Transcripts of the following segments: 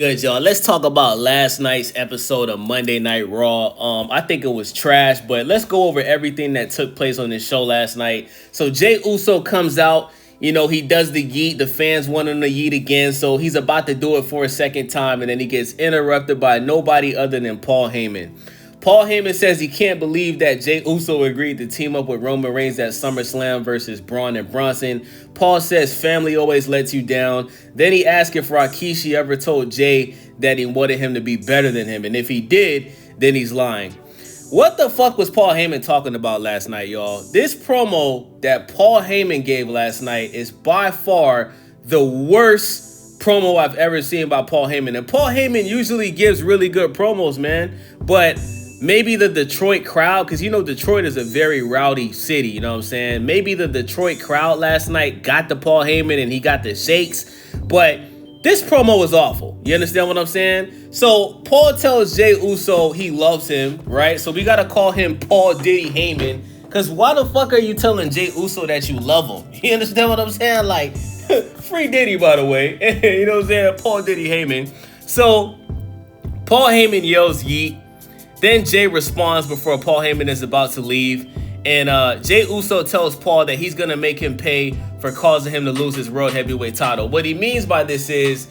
Good, y'all. Let's talk about last night's episode of Monday Night Raw. I think it was trash, but let's go over everything that took place on this show last night. So Jey Uso comes out. He does the yeet. The fans want him to yeet again, so he's about to do it for a second time, and then he gets interrupted by nobody other than Paul Heyman. Paul Heyman says he can't believe that Jey Uso agreed to team up with Roman Reigns at SummerSlam versus Bron and Bronson. Paul says family always lets you down. Then he asks if Rikishi ever told Jey that he wanted him to be better than him. And if he did, then he's lying. What the fuck was Paul Heyman talking about last night, y'all? This promo that Paul Heyman gave last night is by far the worst promo I've ever seen by Paul Heyman. And Paul Heyman usually gives really good promos, man. But maybe the Detroit crowd, because Detroit is a very rowdy city, you know what I'm saying? Maybe the Detroit crowd last night got the Paul Heyman and he got the shakes, but this promo was awful. You understand what I'm saying? So Paul tells Jey Uso he loves him, right? So we got to call him Paul Diddy Heyman, because why the fuck are you telling Jey Uso that you love him? You understand what I'm saying? Like, free Diddy, by the way. You know what I'm saying? Paul Diddy Heyman. So Paul Heyman yells yeet. Then Jey responds before Paul Heyman is about to leave. And Jey Uso tells Paul that he's going to make him pay for causing him to lose his World Heavyweight title. What he means by this is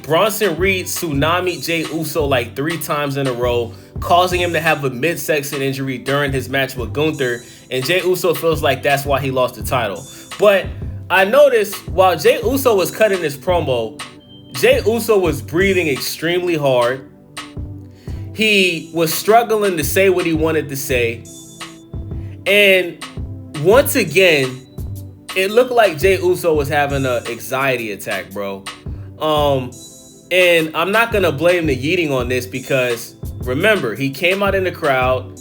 Bronson Reed tsunami Jey Uso like 3 times in a row, causing him to have a midsection injury during his match with Gunther. And Jey Uso feels like that's why he lost the title. But I noticed while Jey Uso was cutting this promo, Jey Uso was breathing extremely hard. He was struggling to say what he wanted to say. And once again, it looked like Jey Uso was having an anxiety attack, bro. And I'm not going to blame the yeeting on this because, remember, he came out in the crowd.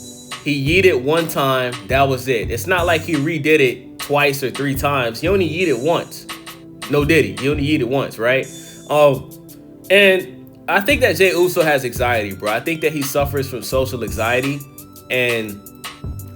He yeeted one time. That was it. It's not like he redid it twice or 3 times. He only yeeted once. No diddy. He only yeeted once, right? And I think that Jey Uso has anxiety, bro. I think that he suffers from social anxiety, and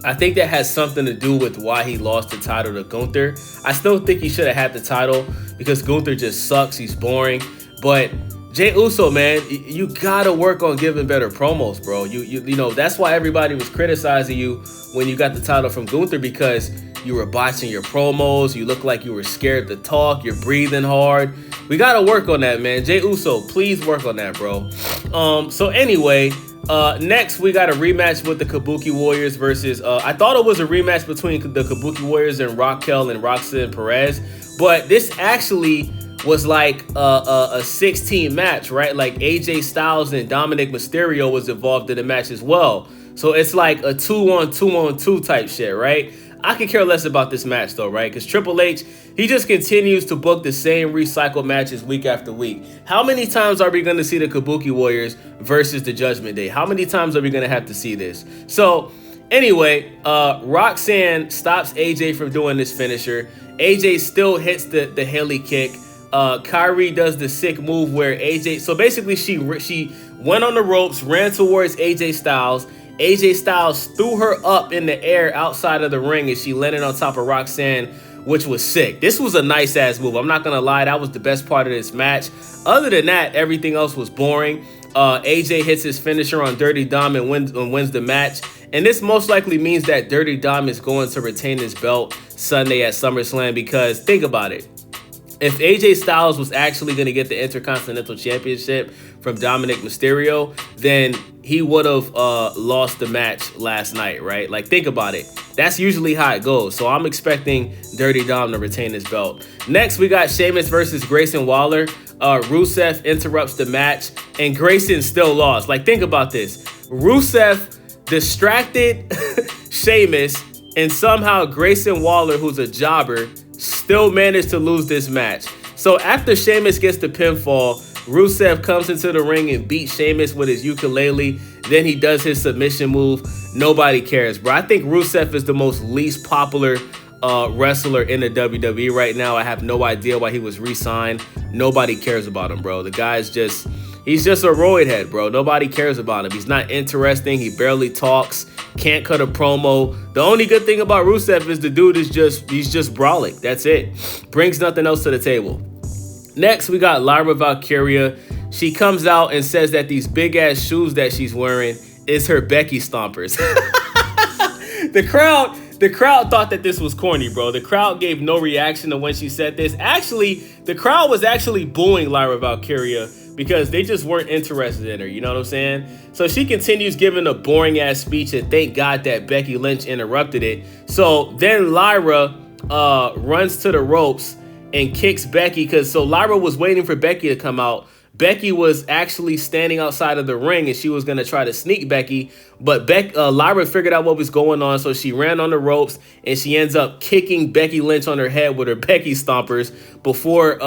I think that has something to do with why he lost the title to Gunther. I still think he should have had the title because Gunther just sucks. He's boring. But Jey Uso, man, you gotta work on giving better promos, bro. You know that's why everybody was criticizing you when you got the title from Gunther, because you were botching your promos. You look like you were scared to talk. You're breathing hard. We got to work on that, man. Jey Uso, please work on that, bro. So anyway, next we got a rematch with the Kabuki Warriors versus, I thought it was a rematch between the Kabuki Warriors and Raquel and Roxanne Perez. But this actually was like a 16 match, right? Like AJ Styles and Dominic Mysterio was involved in the match as well. So it's like a 2-on-2-on-2 type shit, right? I could care less about this match though, right? Because Triple H, he just continues to book the same recycled matches week after week. How many times are we going to see the Kabuki Warriors versus the Judgment Day? How many times are we going to have to see this? So anyway, Roxanne stops AJ from doing this finisher. AJ still hits the Haley kick. Kyrie does the sick move where AJ, so basically she went on the ropes, ran towards AJ Styles. AJ Styles threw her up in the air outside of the ring and she landed on top of Roxanne, which was sick. This was a nice ass move. I'm not gonna lie, that was the best part of this match. Other than that, everything else was boring. AJ hits his finisher on Dirty Dom and wins the match. And this most likely means that Dirty Dom is going to retain his belt Sunday at SummerSlam, because think about it. If AJ Styles was actually going to get the Intercontinental Championship from Dominic Mysterio, then he would have lost the match last night, right? Like, think about it. That's usually how it goes. So I'm expecting Dirty Dom to retain his belt. Next, we got Sheamus versus Grayson Waller. Rusev interrupts the match, and Grayson still lost. Like, think about this. Rusev distracted Sheamus, and somehow Grayson Waller, who's a jobber, still managed to lose this match. So after Sheamus gets the pinfall, Rusev comes into the ring and beats Sheamus with his ukulele. Then he does his submission move. Nobody cares, bro. I think Rusev is the most least popular wrestler in the WWE right now. I have no idea why he was re-signed. Nobody cares about him, bro. The guy's just, he's just a roid head, bro. Nobody cares about him. He's not interesting. He barely talks. Can't cut a promo. The only good thing about Rusev is the dude is he's just brawling. That's it. Brings nothing else to the table. Next, we got Lyra Valkyria. she comes out and says that these big ass shoes that she's wearing is her Becky stompers. The crowd thought that this was corny, bro. The crowd gave no reaction to when she said this. Actually, the crowd was actually booing Lyra Valkyria because they just weren't interested in her. You know what I'm saying? So she continues giving a boring ass speech, and thank God that Becky Lynch interrupted it. So then Lyra runs to the ropes and kicks Becky, because so Lyra was waiting for Becky to come out. Becky was actually standing outside of the ring, and she was going to try to sneak Becky, but Lyra figured out what was going on, so she ran on the ropes, and she ends up kicking Becky Lynch on her head with her Becky stompers before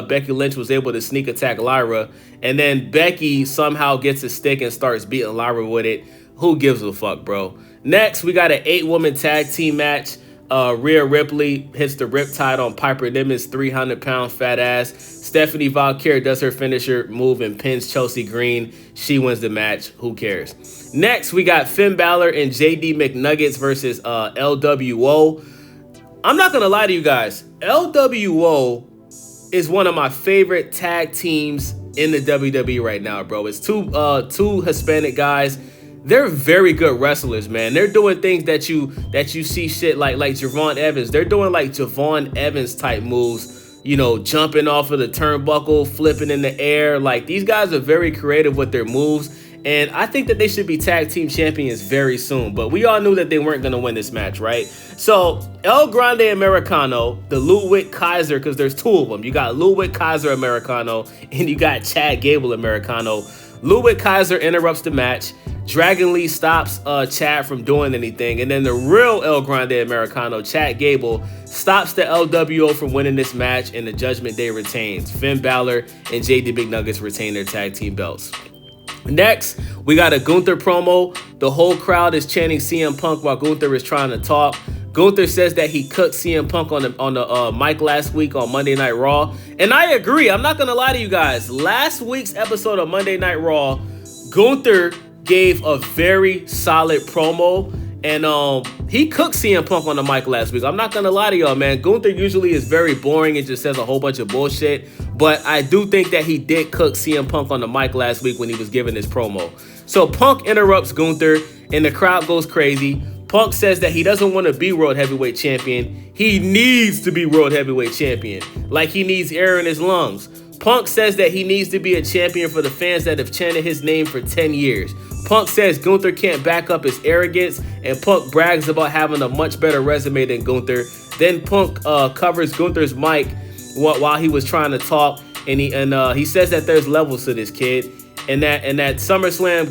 Becky Lynch was able to sneak attack Lyra. And then Becky somehow gets a stick and starts beating Lyra with it. Who gives a fuck, bro? Next, we got an 8-woman tag team match. Rhea Ripley hits the Riptide on Piper Niven's 300-pound fat ass. Stephanie Valkyrie does her finisher move and pins Chelsea Green. She wins the match. Who cares? Next, we got Finn Balor and JD McNuggets versus LWO. I'm not going to lie to you guys. LWO is one of my favorite tag teams in the WWE right now, bro. It's two Hispanic guys. They're very good wrestlers, man. They're doing things that you see shit like Javon Evans. They're doing like Javon Evans type moves, you know, jumping off of the turnbuckle, flipping in the air. Like, these guys are very creative with their moves, and I think that they should be tag team champions very soon. But we all knew that they weren't going to win this match, right? So El Grande Americano, the Ludwig Kaiser, because there's two of them. You got Ludwig Kaiser Americano and you got Chad Gable Americano. Ludwig Kaiser interrupts the match. Dragon Lee stops Chad from doing anything. And then the real El Grande Americano, Chad Gable, stops the LWO from winning this match, and the Judgment Day retains. Finn Balor and JD McNuggets retain their tag team belts. Next, we got a Gunther promo. The whole crowd is chanting CM Punk while Gunther is trying to talk. Gunther says that he cooked CM Punk on the mic last week on Monday Night Raw. And I agree. I'm not going to lie to you guys. Last week's episode of Monday Night Raw, Gunther gave a very solid promo, and he cooked CM Punk on the mic last week. I'm not going to lie to y'all, man. Gunther usually is very boring and just says a whole bunch of bullshit, but I do think that he did cook CM Punk on the mic last week when he was giving his promo. So Punk interrupts Gunther, and the crowd goes crazy. Punk says that he doesn't want to be World Heavyweight Champion. He needs to be World Heavyweight Champion, like he needs air in his lungs. Punk says that he needs to be a champion for the fans that have chanted his name for 10 years. Punk says Gunther can't back up his arrogance, and Punk brags about having a much better resume than Gunther. Then Punk covers Gunther's mic while he was trying to talk, and he says that there's levels to this kid, and that SummerSlam,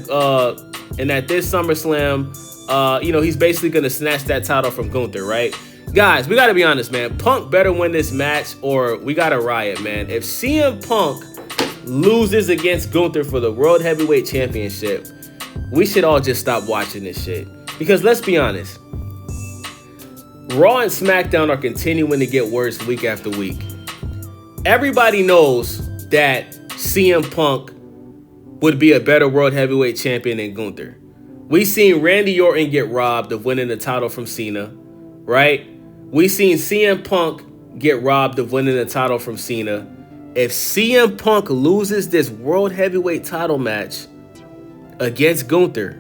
this SummerSlam, he's basically gonna snatch that title from Gunther, right? Guys, we gotta be honest, man. Punk better win this match, or we gotta riot, man. If CM Punk loses against Gunther for the World Heavyweight Championship, we should all just stop watching this shit. Because let's be honest, Raw and SmackDown are continuing to get worse week after week. Everybody knows that CM Punk would be a better World Heavyweight Champion than Gunther. We seen Randy Orton get robbed of winning the title from Cena, right? We seen CM Punk get robbed of winning the title from Cena. If CM Punk loses this World Heavyweight title match against Gunther,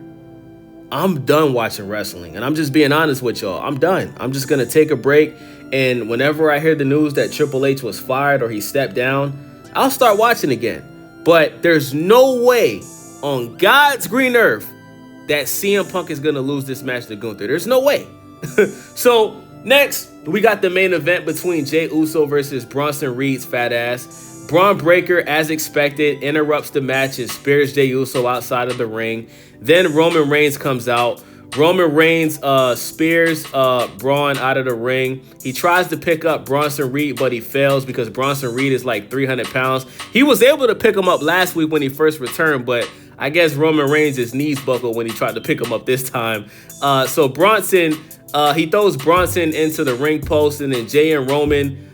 I'm done watching wrestling. And I'm just being honest with y'all. I'm done. I'm just going to take a break. And whenever I hear the news that Triple H was fired or he stepped down, I'll start watching again. But there's no way on God's green earth that CM Punk is going to lose this match to Gunther. There's no way. So next, we got the main event between Jey Uso versus Bronson Reed's fat ass. Braun Breaker, as expected, interrupts the match and spears Jey Uso outside of the ring. Then Roman Reigns comes out. Roman Reigns spears Braun out of the ring. He tries to pick up Bronson Reed, but he fails because Bronson Reed is like 300 pounds. He was able to pick him up last week when he first returned, but I guess Roman Reigns' knees buckled when he tried to pick him up this time. So Bronson, he throws Bronson into the ring post, and then Jey and Roman,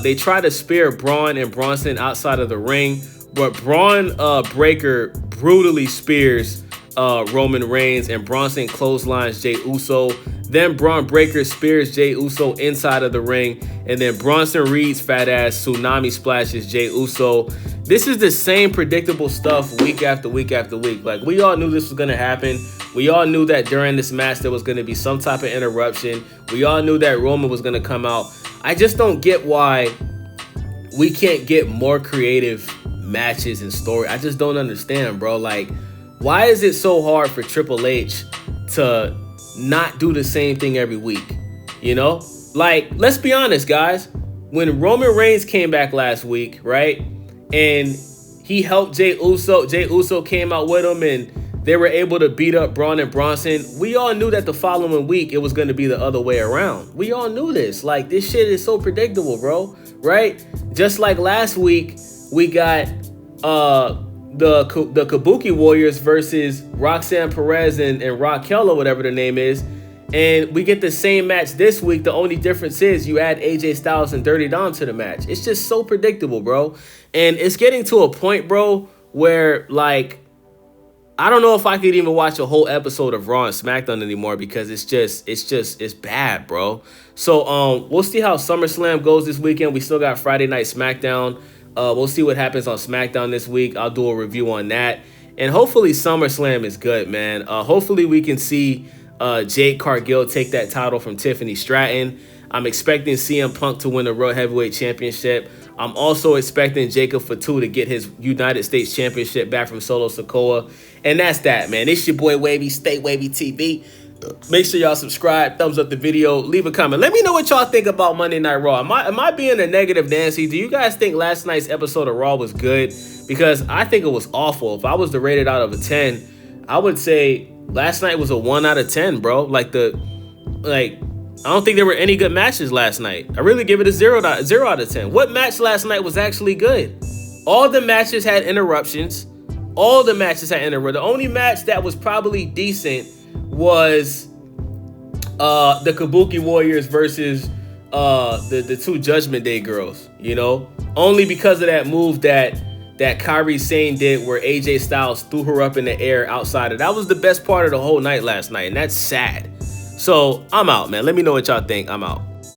they try to spear Braun and Bronson outside of the ring, but Braun Breaker brutally spears Roman Reigns, and Bronson clotheslines Jey Uso. Then Braun Breaker spears Jey Uso inside of the ring, and then Bronson Reed's fat ass tsunami splashes Jey Uso. this is the same predictable stuff week after week after week. Like, we all knew this was going to happen. We all knew that during this match there was going to be some type of interruption. We all knew that Roman was going to come out. I just don't get why we can't get more creative matches and story. I just don't understand, bro. Like, why is it so hard for Triple H to not do the same thing every week? You know? Like, let's be honest, guys. When Roman Reigns came back last week, right? And he helped Jey Uso. Jey Uso came out with him and they were able to beat up Bron and Bronson. We all knew that the following week it was going to be the other way around. We all knew this. Like, this shit is so predictable, bro. Right? Just like last week, we got the Kabuki Warriors versus Roxanne Perez and Raquel or whatever their name is. And we get the same match this week. The only difference is you add AJ Styles and Dirty Dom to the match. It's just so predictable, bro. And it's getting to a point, bro, where, like, I don't know if I could even watch a whole episode of Raw and SmackDown anymore because it's bad, bro. So we'll see how SummerSlam goes this weekend. We still got Friday Night SmackDown. We'll see what happens on SmackDown this week. I'll do a review on that. And hopefully SummerSlam is good, man. Hopefully we can see Jade Cargill take that title from Tiffany Stratton. I'm expecting CM Punk to win the World Heavyweight Championship. I'm also expecting Jacob Fatu to get his United States Championship back from Solo Sikoa. And that's that, man. It's your boy Wavy, Stay Wavy TV. Make sure y'all subscribe, thumbs up the video, leave a comment. Let me know what y'all think about Monday Night Raw. Am I being a negative Nancy? Do you guys think last night's episode of Raw was good? Because I think it was awful. If I was to rate it out of a 10, I would say last night was a 1 out of 10, bro. I don't think there were any good matches last night. I really give it a 0 out of 10. What match last night was actually good? All the matches had interruptions. The only match that was probably decent was the Kabuki Warriors versus the two Judgment Day girls, you know? Only because of that move that Kairi Sane did where AJ Styles threw her up in the air outside of. That was the best part of the whole night last night, and that's sad. So I'm out, man. Let me know what y'all think. I'm out.